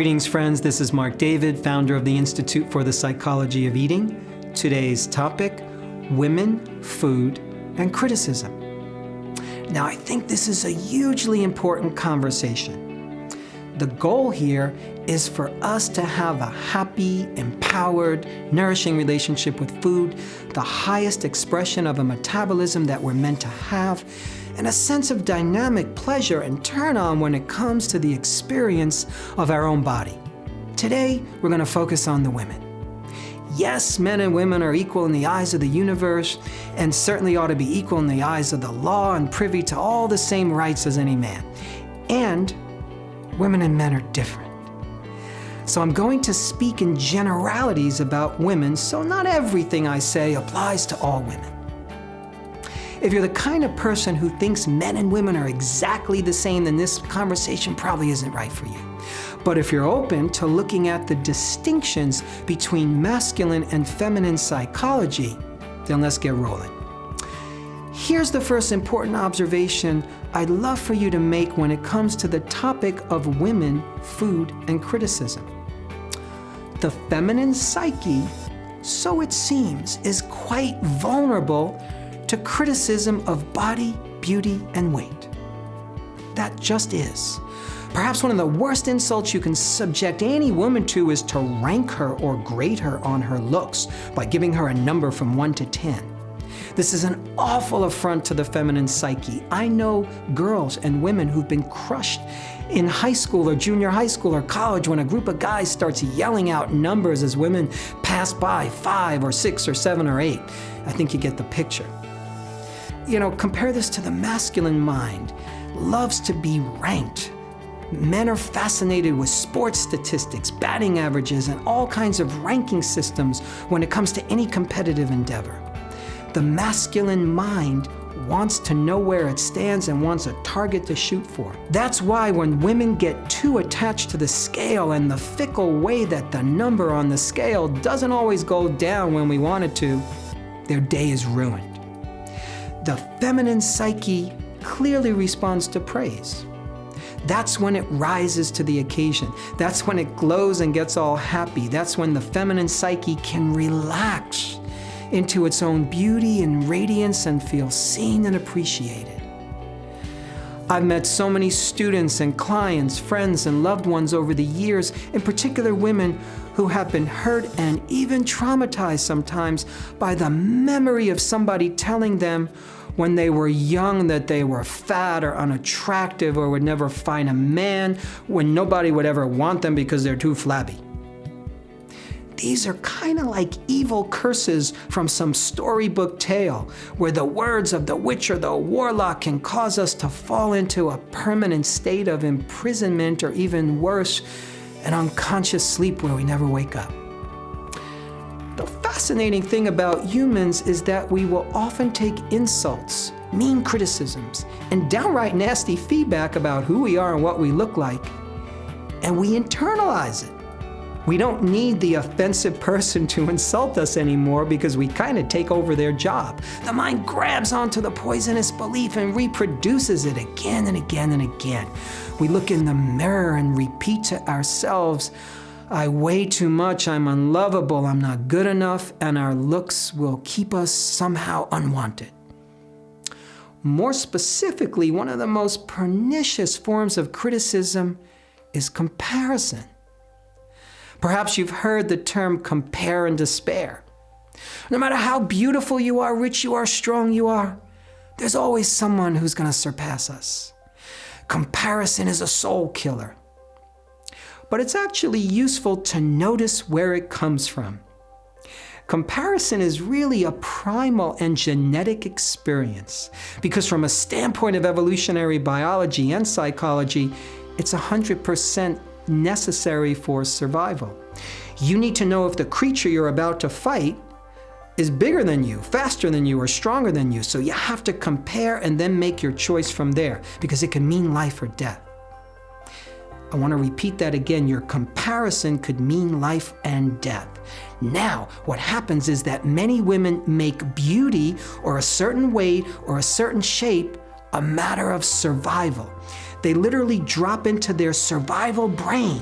Greetings, friends. This is Marc David, founder of the Institute for the Psychology of Eating. Today's topic, women, food, and criticism. Now, I think this is a hugely important conversation. The goal here is for us to have a happy, empowered, nourishing relationship with food, the highest expression of a metabolism that we're meant to have, and a sense of dynamic pleasure and turn on when it comes to the experience of our own body. Today, we're going to focus on the women. Yes, men and women are equal in the eyes of the universe and certainly ought to be equal in the eyes of the law and privy to all the same rights as any man. And women and men are different. So I'm going to speak in generalities about women, so not everything I say applies to all women. If you're the kind of person who thinks men and women are exactly the same, then this conversation probably isn't right for you. But if you're open to looking at the distinctions between masculine and feminine psychology, then let's get rolling. Here's the first important observation I'd love for you to make when it comes to the topic of women, food, and criticism. The feminine psyche, so it seems, is quite vulnerable to criticism of body, beauty, and weight. That just is. Perhaps one of the worst insults you can subject any woman to is to rank her or grade her on her looks by giving her a number from 1 to 10. This is an awful affront to the feminine psyche. I know girls and women who've been crushed in high school or junior high school or college when a group of guys starts yelling out numbers as women pass by 5 or 6 or 7 or 8. I think you get the picture. Compare this to the masculine mind. Loves to be ranked. Men are fascinated with sports statistics, batting averages, and all kinds of ranking systems when it comes to any competitive endeavor. The masculine mind wants to know where it stands and wants a target to shoot for. That's why when women get too attached to the scale and the fickle way that the number on the scale doesn't always go down when we want it to, their day is ruined. The feminine psyche clearly responds to praise. That's when it rises to the occasion. That's when it glows and gets all happy. That's when the feminine psyche can relax into its own beauty and radiance and feel seen and appreciated. I've met so many students and clients, friends and loved ones over the years, in particular women who have been hurt and even traumatized sometimes by the memory of somebody telling them when they were young that they were fat or unattractive or would never find a man, when nobody would ever want them because they're too flabby. These are kind of like evil curses from some storybook tale where the words of the witch or the warlock can cause us to fall into a permanent state of imprisonment or even worse, an unconscious sleep where we never wake up. The fascinating thing about humans is that we will often take insults, mean criticisms, and downright nasty feedback about who we are and what we look like, and we internalize it. We don't need the offensive person to insult us anymore because we kind of take over their job. The mind grabs onto the poisonous belief and reproduces it again and again and again. We look in the mirror and repeat to ourselves, I weigh too much, I'm unlovable, I'm not good enough, and our looks will keep us somehow unwanted. More specifically, one of the most pernicious forms of criticism is comparison. Perhaps you've heard the term compare and despair. No matter how beautiful you are, rich you are, strong you are, there's always someone who's going to surpass us. Comparison is a soul killer. But it's actually useful to notice where it comes from. Comparison is really a primal and genetic experience because from a standpoint of evolutionary biology and psychology, it's 100% necessary for survival. You need to know if the creature you're about to fight is bigger than you, faster than you, or stronger than you. So you have to compare and then make your choice from there because it can mean life or death. I want to repeat that again. Your comparison could mean life and death. Now, what happens is that many women make beauty or a certain weight or a certain shape a matter of survival. They literally drop into their survival brain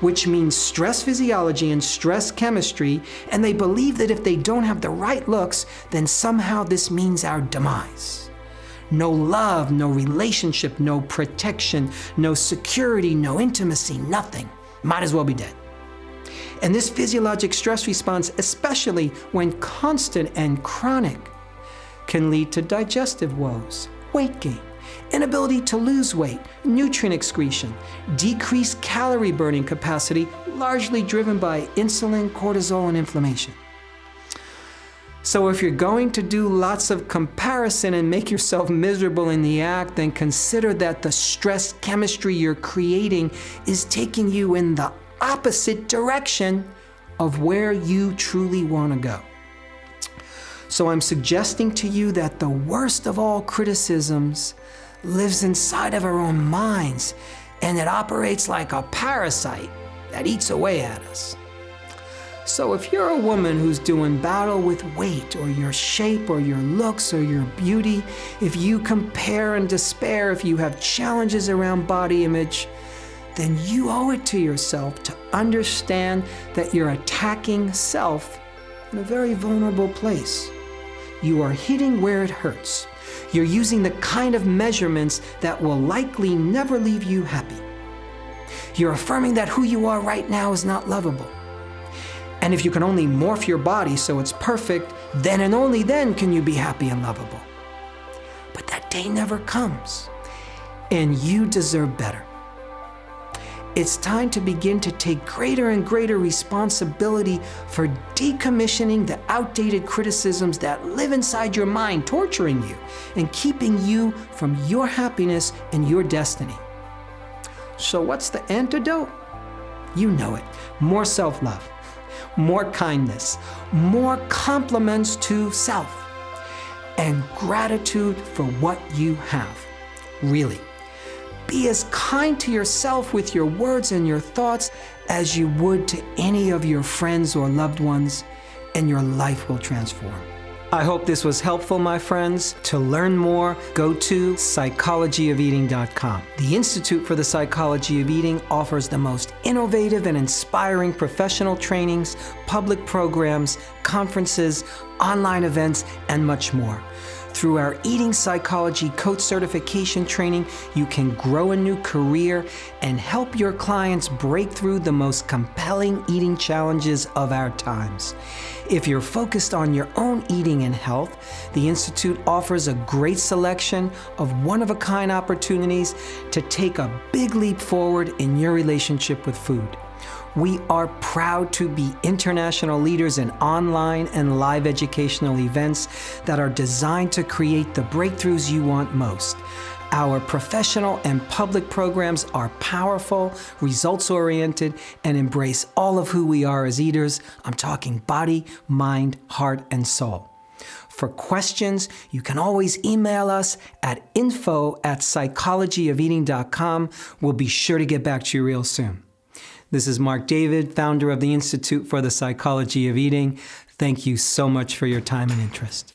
which means stress physiology and stress chemistry, and they believe that if they don't have the right looks, then somehow this means our demise. No love, no relationship, no protection, no security, no intimacy, nothing. Might as well be dead. And this physiologic stress response, especially when constant and chronic, can lead to digestive woes, weight gain, inability to lose weight, nutrient excretion, decreased calorie burning capacity, largely driven by insulin, cortisol, and inflammation. So if you're going to do lots of comparison and make yourself miserable in the act, then consider that the stress chemistry you're creating is taking you in the opposite direction of where you truly want to go. So I'm suggesting to you that the worst of all criticisms lives inside of our own minds, and it operates like a parasite that eats away at us. So if you're a woman who's doing battle with weight or your shape or your looks or your beauty, if you compare and despair, if you have challenges around body image, then you owe it to yourself to understand that you're attacking self in a very vulnerable place. You are hitting where it hurts. You're using the kind of measurements that will likely never leave you happy. You're affirming that who you are right now is not lovable. And if you can only morph your body so it's perfect, then and only then can you be happy and lovable. But that day never comes, and you deserve better. It's time to begin to take greater and greater responsibility for decommissioning the outdated criticisms that live inside your mind, torturing you and keeping you from your happiness and your destiny. So what's the antidote? You know it. More self-love, more kindness, more compliments to self, and gratitude for what you have. Really. Be as kind to yourself with your words and your thoughts as you would to any of your friends or loved ones, and your life will transform. I hope this was helpful, my friends. To learn more, go to psychologyofeating.com. The Institute for the Psychology of Eating offers the most innovative and inspiring professional trainings, public programs, conferences, online events, and much more. Through our Eating Psychology Coach Certification training, you can grow a new career and help your clients break through the most compelling eating challenges of our times. If you're focused on your own eating and health, the Institute offers a great selection of one-of-a-kind opportunities to take a big leap forward in your relationship with food. We are proud to be international leaders in online and live educational events that are designed to create the breakthroughs you want most. Our professional and public programs are powerful, results-oriented, and embrace all of who we are as eaters. I'm talking body, mind, heart, and soul. For questions, you can always email us at info@psychologyofeating.com. We'll be sure to get back to you real soon. This is Marc David, founder of the Institute for the Psychology of Eating. Thank you so much for your time and interest.